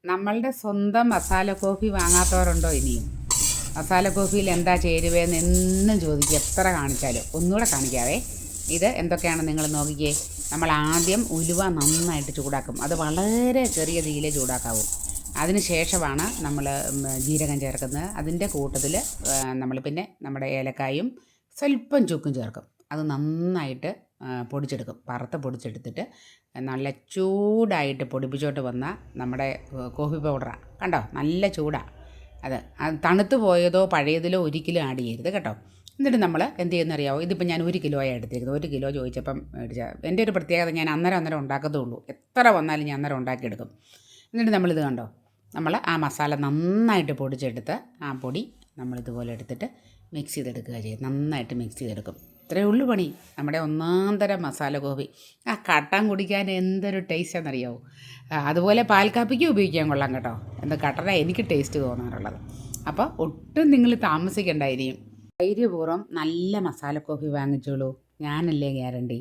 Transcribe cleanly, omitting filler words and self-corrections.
നമ്മളുടെ സ്വന്തം മസാല കോഫി വാങ്ങാത്തവരുണ്ടോ ഇനിയും? മസാല കോഫിയിൽ എന്താ ചേരുവയെന്ന് എന്നും ചോദിക്കുക, എത്ര കാണിച്ചാലും. ഒന്നുകൂടെ കാണിക്കാവേ. ഇത് എന്തൊക്കെയാണ് നിങ്ങൾ നോക്കിക്കേ. നമ്മൾ ആദ്യം ഉലുവ നന്നായിട്ട് ചൂടാക്കും. അത് വളരെ ചെറിയ തീയിലേ ചൂടാക്കാവൂ. അതിന് ശേഷമാണ് നമ്മൾ ജീരകം ചേർക്കുന്നത്. അതിൻ്റെ കൂട്ടത്തിൽ നമ്മൾ പിന്നെ നമ്മുടെ ഏലക്കായും സ്വല്പം ചുക്കും ചേർക്കും. അത് നന്നായിട്ട് പൊടിച്ചെടുക്കും. വറുത്ത് പൊടിച്ചെടുത്തിട്ട് നല്ല ചൂടായിട്ട് പൊടിപ്പിച്ചോട്ട് വന്ന നമ്മുടെ കോഫി പൗഡറാണ്. കണ്ടോ, നല്ല ചൂടാണ്. അത് തണുത്ത് പോയതോ പഴയതിലോ ഒരിക്കലും ആഡ് ചെയ്യരുത് കേട്ടോ. എന്നിട്ട് നമ്മൾ എന്ത് ചെയ്യുന്നറിയാമോ? ഇതിപ്പോൾ ഞാൻ 1 കിലോയാണ് എടുത്തിരിക്കുന്നത്. 1 കിലോ ചോദിച്ചപ്പം എൻ്റെ ഒരു പ്രത്യേകത, ഞാൻ അന്നേരം ഉണ്ടാക്കത്തേ ഉള്ളൂ. എത്ര വന്നാലും ഞാൻ അന്നേരം ഉണ്ടാക്കിയെടുക്കും. എന്നിട്ട് നമ്മളിത് കണ്ടോ, നമ്മൾ ആ മസാല നന്നായിട്ട് പൊടിച്ചെടുത്ത് ആ പൊടി നമ്മളിതുപോലെ എടുത്തിട്ട് മിക്സ് ചെയ്തെടുക്കുക ചെയ്യും. നന്നായിട്ട് മിക്സ് ചെയ്തെടുക്കും. ഇത്രയേ ഉള്ളൂ പണി. നമ്മുടെ ഒന്നാം തരം മസാല കോഫി. ആ കട്ടൻ കുടിക്കാൻ എന്തൊരു ടേസ്റ്റാണെന്നറിയാമോ? അതുപോലെ പാൽ കാപ്പിക്ക് ഉപയോഗിക്കാൻ കൊള്ളാം കേട്ടോ. എന്താ കട്ടന എനിക്ക് ടേസ്റ്റ് തോന്നാറുള്ളത്. അപ്പോൾ ഒട്ടും നിങ്ങൾ താമസിക്കേണ്ടായിരിക്കും. ധൈര്യപൂർവ്വം നല്ല മസാല കോഫി വാങ്ങിച്ചോളൂ. ഞാനല്ലേ ഗ്യാരണ്ടി.